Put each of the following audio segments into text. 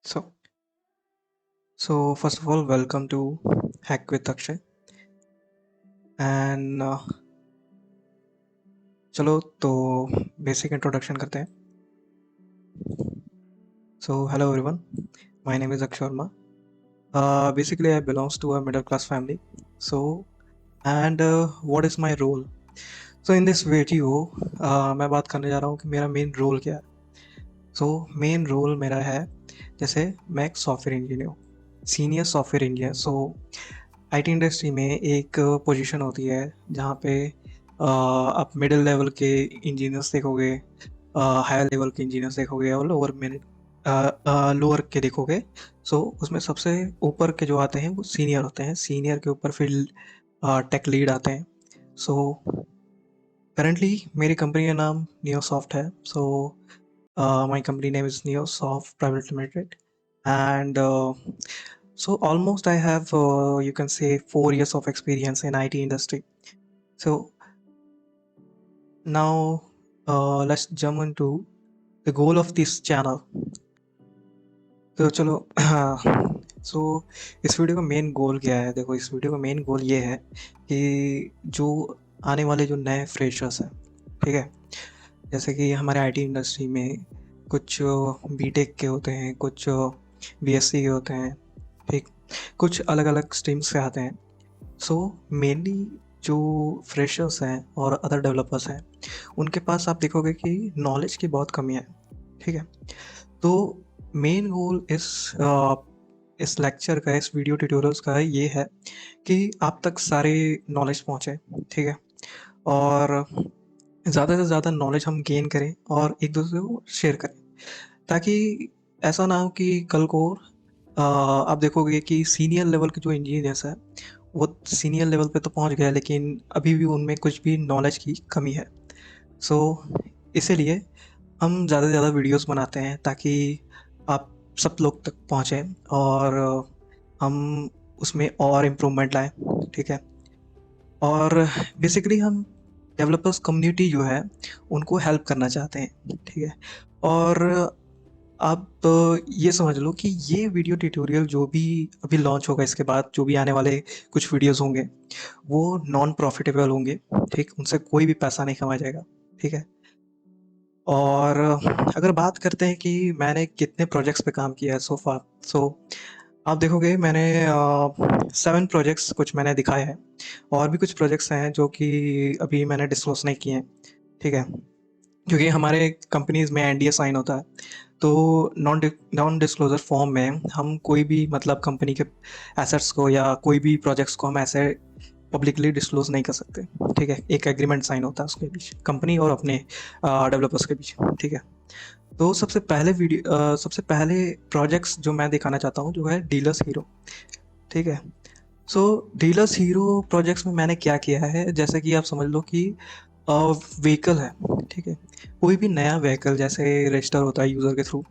So, so first of all, welcome to Hack with Akshay. And चलो तो basic introduction करते हैं. So, hello everyone. My name is Akshay Sharma. Basically, I belongs to a middle class family. So, and what is my role? So, in this video, मैं बात करने जा रहा हूँ कि मेरा मेन रोल क्या है. सो मेन रोल मेरा है, जैसे मैं एक सॉफ्टवेयर इंजीनियर हूँ, senior software engineer. So IT industry में एक पोजीशन होती है जहाँ पे आप मिडिल लेवल के इंजीनियर्स देखोगे, हायर लेवल के इंजीनियर्स देखोगे और लोअर के देखोगे. सो उसमें सबसे ऊपर के जो आते हैं वो सीनियर होते हैं. सीनियर के ऊपर फिर टेक लीड आते हैं. सो करंटली मेरी कंपनी का नाम नियोसॉफ्ट है. सो my company name is Neosoft Private Limited, and so almost I have you can say 4 years of experience in IT industry. So now let's jump into the goal of this channel. तो चलो सो इस video का main goal क्या है. देखो, इस video का main goal ये है कि जो आने वाले जो नए फ्रेशर्स हैं, ठीक है, जैसे कि हमारे आईटी इंडस्ट्री में कुछ बीटेक के होते हैं, कुछ बीएससी के होते हैं, ठीक, कुछ अलग अलग स्ट्रीम्स से आते हैं. सो मेनली जो फ्रेशर्स हैं और अदर डेवलपर्स हैं, उनके पास आप देखोगे कि नॉलेज की बहुत कमी है. ठीक है, तो मेन गोल इस लेक्चर का, इस वीडियो ट्यूटोरियल्स का ये है कि आप तक सारे नॉलेज पहुँचे. ठीक है, और ज़्यादा से ज़्यादा नॉलेज हम गेन करें और एक दूसरे को शेयर करें, ताकि ऐसा ना हो कि कल को आप देखोगे कि सीनियर लेवल के जो इंजीनियर्स हैं वो सीनियर लेवल पे तो पहुंच गए, लेकिन अभी भी उनमें कुछ भी नॉलेज की कमी है. सो इसीलिए हम ज़्यादा से ज़्यादा वीडियोस बनाते हैं ताकि आप सब लोग तक पहुँचें और हम उसमें और इम्प्रूवमेंट लाएं. ठीक है, और बेसिकली हम डेवलपर्स कम्युनिटी जो है उनको हेल्प करना चाहते हैं. ठीक है, और आप ये समझ लो कि ये वीडियो ट्यूटोरियल जो भी अभी लॉन्च होगा, इसके बाद जो भी आने वाले कुछ वीडियोस होंगे वो नॉन प्रॉफिटेबल होंगे. ठीक, उनसे कोई भी पैसा नहीं कमाया जाएगा. ठीक है, और अगर बात करते हैं कि मैंने कितने प्रोजेक्ट्स पे काम किया है सो फार, सो आप देखोगे मैंने 7 प्रोजेक्ट्स कुछ मैंने दिखाए हैं, और भी कुछ प्रोजेक्ट्स हैं जो कि अभी मैंने डिस्क्लोज नहीं किए हैं. ठीक है, क्योंकि हमारे कंपनीज में एनडीए साइन होता है, तो नॉन डिस्क्लोजर फॉर्म में हम कोई भी मतलब कंपनी के एसेट्स को या कोई भी प्रोजेक्ट्स को हम ऐसे पब्लिकली डिस्क्लोज नहीं कर सकते. ठीक है, एक एग्रीमेंट साइन होता है उसके बीच, कंपनी और अपने डेवलपर्स के बीच. ठीक है, तो सबसे पहले प्रोजेक्ट्स जो मैं दिखाना चाहता हूँ जो है डीलर्स हीरो. ठीक है, सो डीलर्स हीरो प्रोजेक्ट्स में मैंने क्या किया है, जैसे कि आप समझ लो कि व्हीकल है. ठीक है, कोई भी नया व्हीकल जैसे रजिस्टर होता है यूज़र के थ्रू.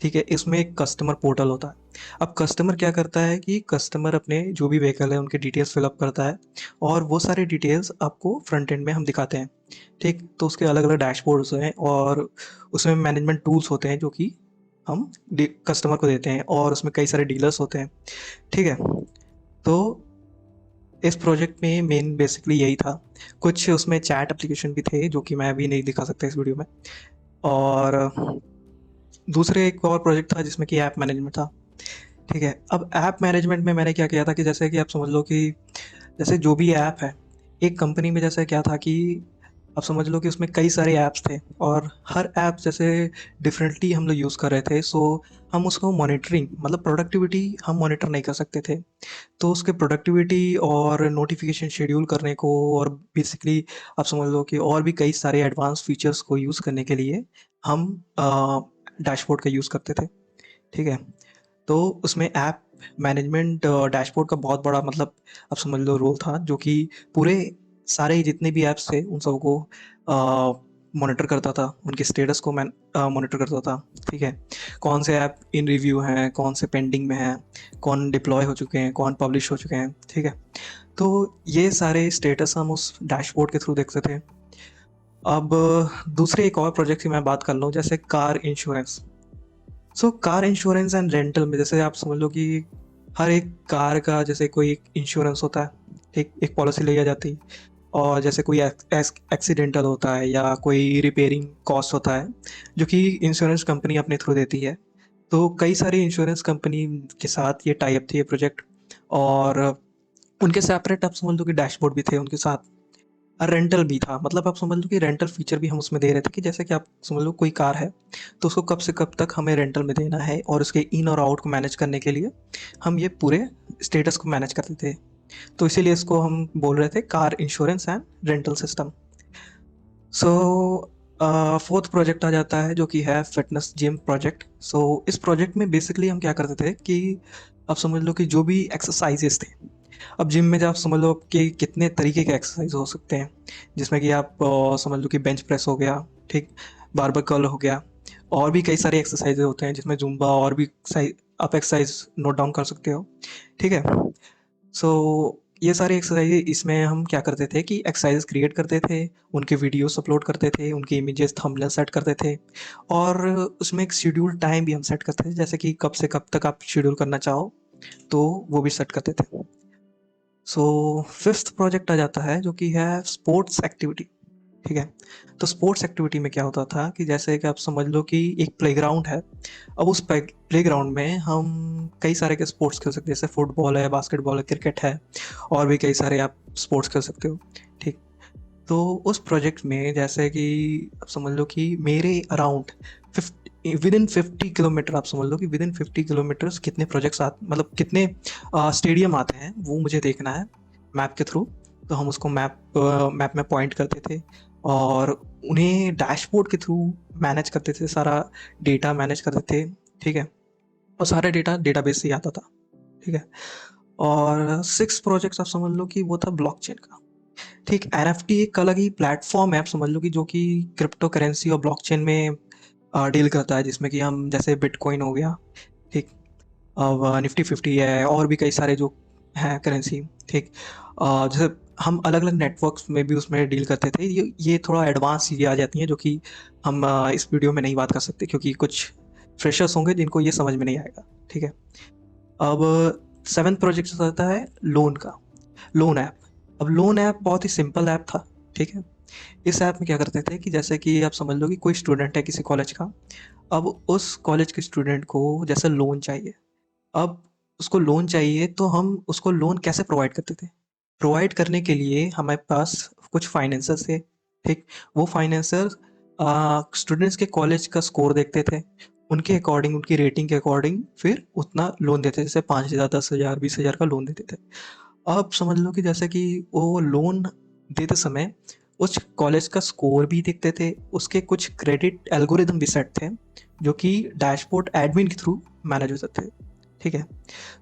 ठीक है, इसमें एक कस्टमर पोर्टल होता है. अब कस्टमर क्या करता है कि कस्टमर अपने जो भी व्हीकल है उनके डिटेल्स फिलअप करता है, और वो सारे डिटेल्स आपको फ्रंट एंड में हम दिखाते हैं. ठीक, तो उसके अलग अलग डैशबोर्ड्स हैं और उसमें मैनेजमेंट टूल्स होते हैं जो कि हम कस्टमर को देते हैं, और उसमें कई सारे डीलर्स होते हैं. ठीक है, तो इस प्रोजेक्ट में मेन बेसिकली यही था. कुछ उसमें चैट एप्लीकेशन भी थे जो कि मैं अभी नहीं दिखा सकता इस वीडियो में, और दूसरे एक और प्रोजेक्ट था जिसमें कि ऐप मैनेजमेंट था. ठीक है, अब ऐप मैनेजमेंट में मैंने क्या किया था कि जैसे कि आप समझ लो कि जैसे जो भी ऐप है एक कंपनी में, जैसे क्या था कि आप समझ लो कि उसमें कई सारे ऐप्स थे और हर ऐप जैसे डिफरेंटली हम लोग यूज़ कर रहे थे. सो हम उसको मॉनिटरिंग मतलब प्रोडक्टिविटी हम मॉनिटर नहीं कर सकते थे. तो उसके प्रोडक्टिविटी और नोटिफिकेशन शेड्यूल करने को, और बेसिकली आप समझ लो कि और भी कई सारे एडवांस फीचर्स को यूज़ करने के लिए हम डैशबोर्ड का यूज़ करते थे. ठीक है, तो उसमें ऐप मैनेजमेंट डैशबोर्ड का बहुत बड़ा मतलब आप समझ लो रोल था, जो कि पूरे सारे जितने भी ऐप्स थे उन सबको मॉनिटर करता था, उनके स्टेटस को मैं मॉनिटर करता था. ठीक है, कौन से ऐप इन रिव्यू हैं, कौन से पेंडिंग में हैं, कौन डिप्लॉय हो चुके हैं, कौन पब्लिश हो चुके हैं. ठीक है, तो ये सारे स्टेटस हम उस डैशबोर्ड के थ्रू देखते थे. अब दूसरे एक और प्रोजेक्ट की मैं बात कर लूँ, जैसे car insurance. So car insurance and rental में जैसे आप समझ लो कि हर एक कार का जैसे कोई इंश्योरेंस होता है, ठीक, एक पॉलिसी ली जाती है। और जैसे कोई एक्सीडेंटल होता है या कोई रिपेयरिंग कॉस्ट होता है जो कि इंश्योरेंस कंपनी अपने थ्रू देती है। तो कई सारी इंश्योरेंस कंपनी के साथ ये टाई अप थी ये प्रोजेक्ट। और उनके सेपरेट आप समझ लो कि डैशबोर्ड भी थे उनके साथ। और रेंटल भी था, मतलब आप समझ लो कि रेंटल फीचर भी हम उसमें दे रहे थे कि जैसे कि आप समझ लो कोई कार है तो उसको कब से कब तक हमें रेंटल में देना है, और उसके इन और आउट को मैनेज करने के लिए हम ये पूरे स्टेटस को मैनेज करते थे। तो इसीलिए इसको हम बोल रहे थे car insurance and rental system. So fourth project आ जाता है जो कि है फिटनेस जिम प्रोजेक्ट। सो इस प्रोजेक्ट में बेसिकली हम क्या करते थे कि आप समझ लो कि जो भी एक्सरसाइजेस थे, अब जिम में जब आप समझ लो कि कितने तरीके के एक्सरसाइज हो सकते हैं, जिसमें कि आप समझ लो कि बेंच प्रेस हो गया, ठीक, बारबेल कर्ल हो गया, और भी कई सारे एक्सरसाइज होते हैं जिसमें जुम्बा और भी आप एक्सरसाइज नोट डाउन कर सकते हो, ठीक है। सो ये सारे एक्सरसाइज इसमें हम क्या करते थे कि एक्सरसाइज क्रिएट करते थे, उनके वीडियोस अपलोड करते थे, उनके इमेजेस थंबनेल सेट करते थे, और उसमें एक शेड्यूल टाइम भी हम सेट करते थे, जैसे कि कब से कब तक आप शेड्यूल करना चाहो तो वो भी सेट करते थे। सो फिफ्थ प्रोजेक्ट आ जाता है जो कि है स्पोर्ट्स एक्टिविटी, ठीक है। तो स्पोर्ट्स एक्टिविटी में क्या होता था कि जैसे कि आप समझ लो कि एक प्लेग्राउंड है। अब उस प्लेग्राउंड में हम कई सारे के स्पोर्ट्स खेल सकते हैं, जैसे फुटबॉल है, बास्केटबॉल है, क्रिकेट है, और भी कई सारे आप स्पोर्ट्स खेल सकते हो, ठीक। तो उस प्रोजेक्ट में जैसे कि आप समझ लो कि मेरे अराउंड विद इन 50 किलोमीटर, आप समझ लो कि विद इन 50 किलोमीटर्स कितने प्रोजेक्ट्स आते, मतलब कितने स्टेडियम आते हैं वो मुझे देखना है मैप के थ्रू। तो हम उसको मैप में पॉइंट करते थे और उन्हें डैशबोर्ड के थ्रू मैनेज करते थे, सारा डेटा मैनेज करते थे, ठीक है। और सारा डेटा डेटाबेस से ही आता था, ठीक है। और सिक्स प्रोजेक्ट्स आप समझ लो कि वो था ब्लॉकचेन का, ठीक। एनएफटी एक अलग ही प्लेटफॉर्म है आप समझ लो कि जो कि क्रिप्टो करेंसी और ब्लॉकचेन में डील करता है, जिसमें कि हम जैसे बिटकॉइन हो गया, ठीक, अब निफ्टी 50 है, और भी कई सारे जो हैं करेंसी, ठीक। जैसे हम अलग अलग नेटवर्क्स में भी उसमें डील करते थे। ये थोड़ा एडवांस चीज़ें आ जाती हैं जो कि हम इस वीडियो में नहीं बात कर सकते, क्योंकि कुछ फ्रेशर्स होंगे जिनको ये समझ में नहीं आएगा, ठीक है। अब सेवन्थ प्रोजेक्ट आता है लोन का, लोन ऐप। अब लोन ऐप बहुत ही सिंपल ऐप था, ठीक है। इस ऐप में क्या करते थे कि जैसे कि आप समझ लो कि कोई स्टूडेंट है किसी कॉलेज का। अब उस कॉलेज के स्टूडेंट को जैसे लोन चाहिए, अब उसको लोन चाहिए तो हम उसको लोन कैसे प्रोवाइड करते थे? प्रोवाइड करने के लिए हमारे पास कुछ फाइनेंसर्स थे, ठीक। वो फाइनेंसर्स स्टूडेंट्स के कॉलेज का स्कोर देखते थे, उनके अकॉर्डिंग, उनकी रेटिंग के अकॉर्डिंग फिर उतना लोन देते थे, जैसे 5,000, 10,000, 20,000 का लोन देते थे। आप समझ लो कि जैसे कि वो लोन देते समय उस कॉलेज का स्कोर भी देखते थे, उसके कुछ क्रेडिट एल्गोरिदम भी सेट थे जो कि डैशबोर्ड एडमिन के थ्रू मैनेज होते थे, ठीक है।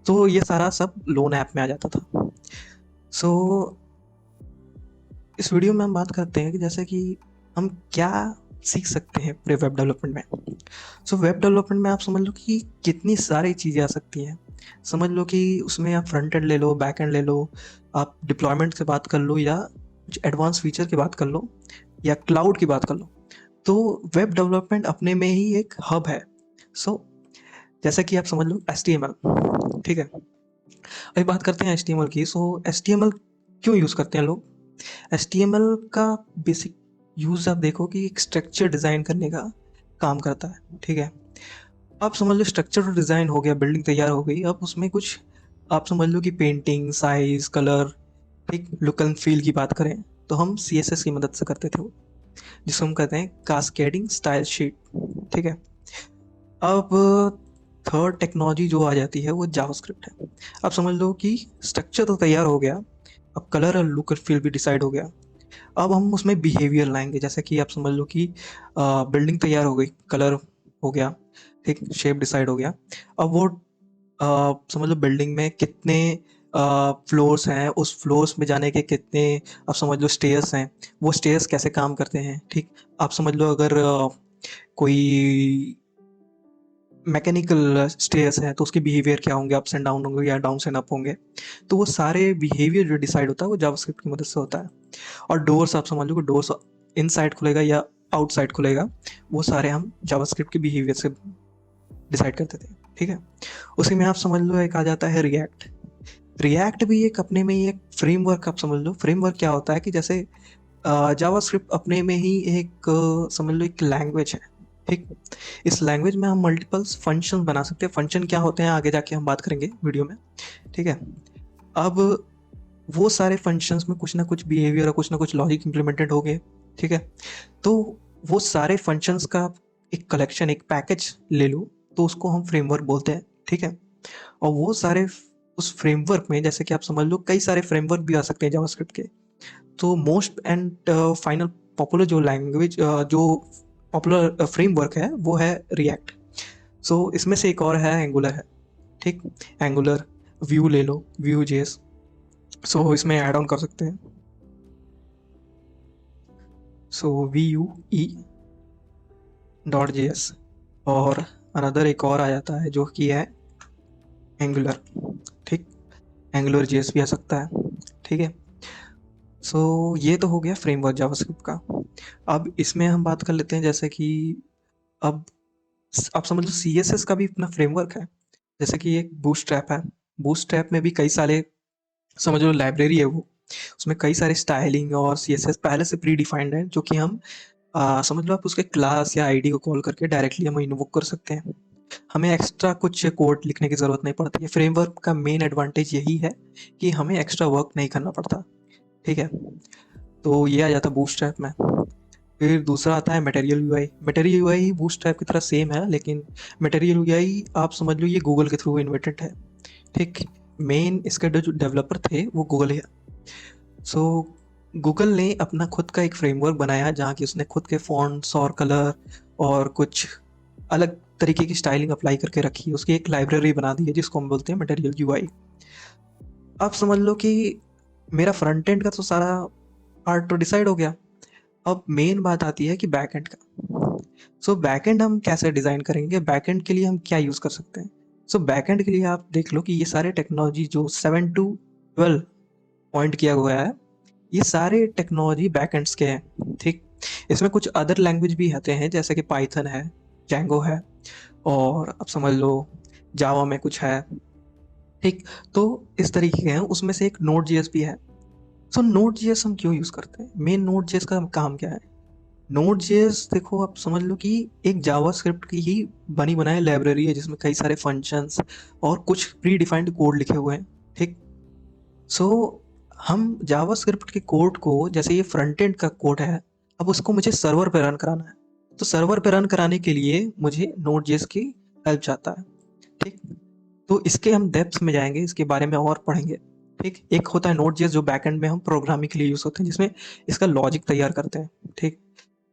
तो ये सारा सब लोन ऐप में आ जाता था। सो इस वीडियो में हम बात करते हैं कि जैसे कि हम क्या सीख सकते हैं पूरे वेब डेवलपमेंट में। सो वेब डेवलपमेंट में आप समझ लो कि कितनी सारी चीज़ें आ सकती हैं। समझ लो कि उसमें आप फ्रंट एंड ले लो, बैक एंड ले लो, आप डिप्लॉयमेंट से बात कर लो, या कुछ एडवांस फीचर की बात कर लो, या क्लाउड की बात कर लो। तो वेब डेवलपमेंट अपने में ही एक हब है। सो जैसे कि आप समझ लो HTML, ठीक है। अभी बात करते हैं HTML की। सो HTML क्यों यूज़ करते हैं लोग? HTML का बेसिक यूज़ आप देखो कि एक स्ट्रक्चर डिज़ाइन करने का काम करता है, ठीक है। आप समझ लो स्ट्रक्चर तो डिज़ाइन हो गया, बिल्डिंग तैयार हो गई, अब उसमें कुछ आप समझ लो कि पेंटिंग, साइज़, कलर, ठीक, लुक एंड फील की बात करें तो हम CSS की मदद से करते थे वो, जिसको हम कहते हैं कास्केडिंग स्टाइल शीट, ठीक है। अब थर्ड टेक्नोलॉजी जो आ जाती है वो जावास्क्रिप्ट है। आप समझ लो कि स्ट्रक्चर तो तैयार हो गया, अब कलर और लुक और फील भी डिसाइड हो गया। अब हम उसमें बिहेवियर लाएंगे, जैसे कि आप समझ लो कि बिल्डिंग तैयार हो गई, कलर हो गया, ठीक, शेप डिसाइड हो गया। अब वो समझ लो बिल्डिंग में कितने फ्लोर्स हैं, उस फ्लोर्स में जाने के कितने आप समझ लो स्टेयर्स हैं, वो स्टेयर्स कैसे काम करते हैं, ठीक। आप समझ लो अगर कोई मैकेनिकल स्टेयर्स हैं तो उसके बिहेवियर क्या होंगे, अप्स एंड डाउन होंगे या डाउन एंड अप होंगे। तो वो सारे बिहेवियर जो डिसाइड होता है वो जावास्क्रिप्ट की मदद से होता है। और डोर्स आप समझ लो कि डोर्स इनसाइड खुलेगा या आउटसाइड खुलेगा, वो सारे हम जावास्क्रिप्ट के बिहेवियर से डिसाइड करते थे, ठीक है। उसी में आप समझ लो एक आ जाता है रिएक्ट। रिएक्ट भी एक अपने में ही एक फ्रेमवर्क, आप समझ लो। फ्रेमवर्क क्या होता है कि जैसे जावास्क्रिप्ट अपने में ही एक समझ लो एक लैंग्वेज है, ठीक। इस लैंग्वेज में हम मल्टीपल फंक्शन बना सकते हैं। फंक्शन क्या होते हैं आगे जाके हम बात करेंगे वीडियो में, ठीक है। अब वो सारे फंक्शंस में कुछ ना कुछ बिहेवियर और कुछ ना कुछ लॉजिक इंप्लीमेंटेड हो गए, ठीक है। तो वो सारे फंक्शंस का एक कलेक्शन, एक पैकेज ले लो, तो उसको हम फ्रेमवर्क बोलते हैं, ठीक है। और वो सारे उस फ्रेमवर्क में जैसे कि आप समझ लो कई सारे फ्रेमवर्क भी आ सकते हैं जावास्क्रिप्ट के। तो मोस्ट एंड फाइनल पॉपुलर जो लैंग्वेज जो पॉपुलर फ्रेमवर्क है वो है रिएक्ट। सो इसमें से एक और है एंगुलर है, ठीक। एंगुलर, व्यू ले लो, व्यू जेएस। सो इसमें ऐड ऑन कर सकते हैं। So V U E dot J S. और अनदर एक और आ जाता है जो कि है एंगुलर, ठीक। एंगुलर जेएस भी आ सकता है, ठीक है। सो ये तो हो गया फ्रेमवर्क जावास्क्रिप्ट का। अब इसमें हम बात कर लेते हैं जैसे कि अब आप समझ लो सी एस एस का भी अपना फ्रेमवर्क है। जैसे कि एक बूटस्ट्रैप है। बूटस्ट्रैप में भी कई सारे समझ लो लाइब्रेरी है वो। उसमें कई सारे स्टाइलिंग और सी एस एस पहले से प्री डिफाइंड है, जो कि हम समझ लो आप उसके क्लास या आईडी को कॉल करके डायरेक्टली हम इन्वोक कर सकते हैं। हमें एक्स्ट्रा कुछ कोड लिखने की ज़रूरत नहीं पड़ती है। फ्रेमवर्क का मेन एडवांटेज यही है कि हमें एक्स्ट्रा वर्क नहीं करना पड़ता, ठीक है। तो ये आ जाता है बूटस्ट्रैप में। फिर दूसरा आता है material UI. Material UI bootstrap की तरह सेम है, लेकिन मटेरियल यूआई आप समझ लो ये गूगल के थ्रू इन्वेंटेड है, ठीक। मेन इसके जो डेवलपर थे वो गूगल है। सो गूगल ने अपना खुद का एक फ्रेमवर्क बनाया जहाँ की उसने खुद के फॉन्ट्स और कलर और कुछ अलग तरीके की स्टाइलिंग अप्लाई करके रखी। उसकी एक लाइब्रेरी बना दी है जिसको हम बोलते हैं मटेरियल यूआई। अब समझ लो कि मेरा फ्रंट एंड का तो सारा पार्ट तो डिसाइड हो गया। अब मेन बात आती है कि बैकएंड का। सो बैकएंड हम कैसे डिज़ाइन करेंगे, बैकएंड के लिए हम क्या यूज़ कर सकते हैं। सो बैकएंड के लिए आप देख लो कि ये सारे टेक्नोलॉजी जो 7 to 12 पॉइंट किया हुआ है, ये सारे टेक्नोलॉजी बैकएंड्स के हैं, ठीक। इसमें कुछ अदर लैंग्वेज भी आते हैं जैसे कि पाइथन है, जैंगो है, और आप समझ लो जावा में कुछ है, ठीक। तो इस तरीके के हैं। उसमें से एक नोड जेएस भी है। सो नोड जेएस हम क्यों यूज़ करते हैं, मेन नोड जेएस का काम क्या है। नोड जेएस देखो आप समझ लो कि एक जावास्क्रिप्ट की ही बनी बनाई लाइब्रेरी है जिसमें कई सारे फंक्शंस और कुछ प्री डिफाइंड कोड लिखे हुए हैं, ठीक। सो हम जावास्क्रिप्ट के कोड को, जैसे ये फ्रंट एंड का कोड है, अब उसको मुझे सर्वर पे रन कराना है। तो सर्वर पे रन कराने के लिए मुझे नोड जेएस की हेल्प चाहता है, ठीक। तो इसके हम डेप्थ्स में जाएंगे, इसके बारे में और पढ़ेंगे, ठीक। एक होता है नोड जेएस जो बैकएंड में हम प्रोग्रामिंग के लिए यूज़ होते हैं, जिसमें इसका लॉजिक तैयार करते हैं, ठीक।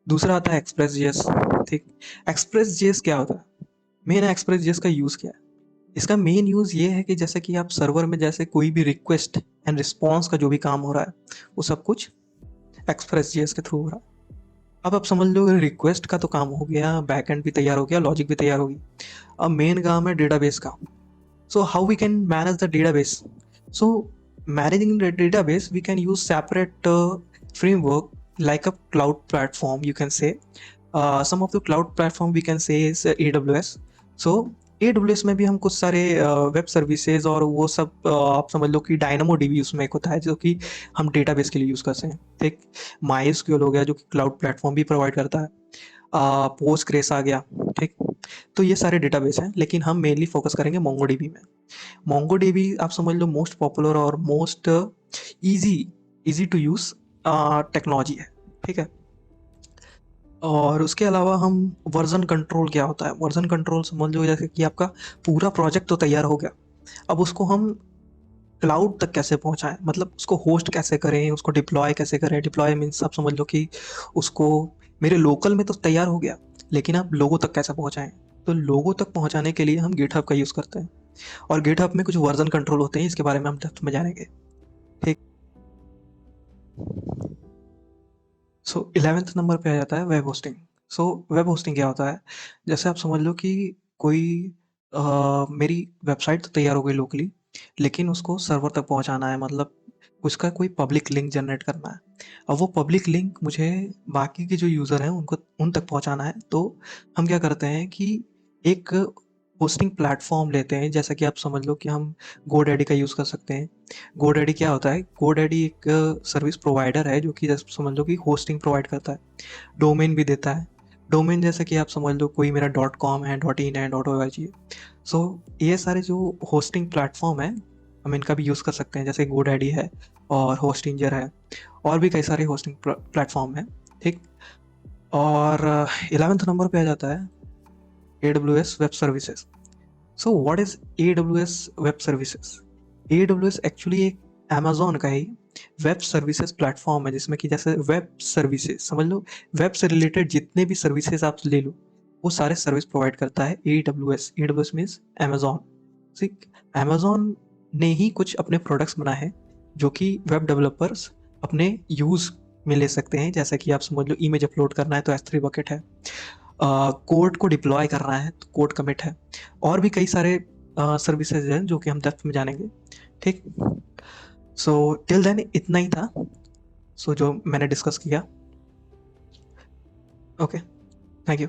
दूसरा आता है एक्सप्रेस जेएस, ठीक। एक्सप्रेस जेएस क्या होता है, मेन एक्सप्रेस जेएस का यूज़ क्या है। इसका मेन यूज़ ये है कि जैसे कि आप सर्वर में जैसे कोई भी रिक्वेस्ट एंड रिस्पॉन्स का जो भी काम हो रहा है वो सब कुछ एक्सप्रेस जेएस के थ्रू हो रहा है। अब आप समझ लो रिक्वेस्ट का तो काम हो गया, बैकएंड भी तैयार हो गया, लॉजिक भी तैयार होगी। अब मेन काम है डेटाबेस का। So how we can manage the database? So managing the database, we can use separate framework like a cloud platform. You can say some of the cloud platform we can say is AWS. So AWS में भी हम कुछ सारे web services और वो सब आप समझ लो कि डायनामो डीबी उसमें एक होता है जो कि हम डेटाबेस के लिए यूज़ करते हैं, ठीक। MySQL हो गया जो कि क्लाउड प्लेटफॉर्म भी प्रोवाइड करता है। पोस्टग्रेस आ गया, ठीक। तो ये सारे डेटाबेस हैं, लेकिन हम मेनली फोकस करेंगे मोंगोडीबी में। मोंगोडीबी आप समझ लो मोस्ट पॉपुलर और most easy easy to use technology है, ठीक है। और उसके अलावा हम वर्जन कंट्रोल क्या होता है, वर्जन कंट्रोल समझ लो जैसे कि आपका पूरा प्रोजेक्ट तो तैयार हो गया, अब उसको हम क्लाउड तक कैसे पहुंचाएं, मतलब उसको होस्ट कैसे करें, उसको डिप्लॉय कैसे करें। डिप्लॉय मीन्स आप समझ लो कि उसको मेरे लोकल में तो तैयार हो गया, लेकिन आप लोगों तक कैसे पहुंचाएं। तो लोगों तक पहुंचाने के लिए हम गिटहब का यूज़ करते हैं, और गिटहब में कुछ वर्जन कंट्रोल होते हैं, इसके बारे में हम डेप्थ में जानेंगे, ठीक। सो 11th नंबर पे आ जाता है web hosting. So web hosting क्या होता है, जैसे आप समझ लो कि कोई मेरी वेबसाइट तो तैयार हो गई लोकली, लेकिन उसको सर्वर तक पहुंचाना है, मतलब उसका कोई पब्लिक लिंक जनरेट करना है। अब वो पब्लिक लिंक मुझे बाकी के जो यूज़र हैं उनको उन तक पहुंचाना है। तो हम क्या करते हैं कि एक होस्टिंग प्लेटफॉर्म लेते हैं, जैसा कि आप समझ लो कि हम गोडैडी का यूज़ कर सकते हैं। गोडैडी क्या होता है? गोडैडी एक सर्विस प्रोवाइडर है जो कि जैसे समझ लो कि होस्टिंग प्रोवाइड करता है, डोमेन भी देता है। डोमेन जैसे कि आप समझ लो कोई मेरा .com है, .in है, .org है। सो ये सारे जो होस्टिंग प्लेटफॉर्म है, हम इनका भी यूज़ कर सकते हैं, जैसे गोडैडी है और होस्टिंजर है, और भी कई सारे होस्टिंग प्लेटफॉर्म हैं, ठीक। और 11th नंबर पे आ जाता है AWS web services. So what is AWS web services? AWS actually एक अमेजोन का ही वेब सर्विसेज प्लेटफॉर्म है, जिसमें कि जैसे वेब सर्विसेज समझ लो, वेब से रिलेटेड जितने भी सर्विसेज आप ले लो वो सारे सर्विस प्रोवाइड करता है AWS। AWS means Amazon. ठीक, अमेजोन ने ही कुछ अपने प्रोडक्ट्स बनाए हैं जो कि वेब डेवलपर्स अपने यूज़ में ले सकते हैं, जैसा कि आप समझ लो इमेज अपलोड करना है तो S3 बकेट है, कोड को डिप्लॉय करना है तो कोड कमिट है, और भी कई सारे सर्विसेज हैं जो कि हम डेप्थ में जानेंगे, ठीक। सो टिल देन इतना ही था, जो मैंने डिस्कस किया। Okay, thank you.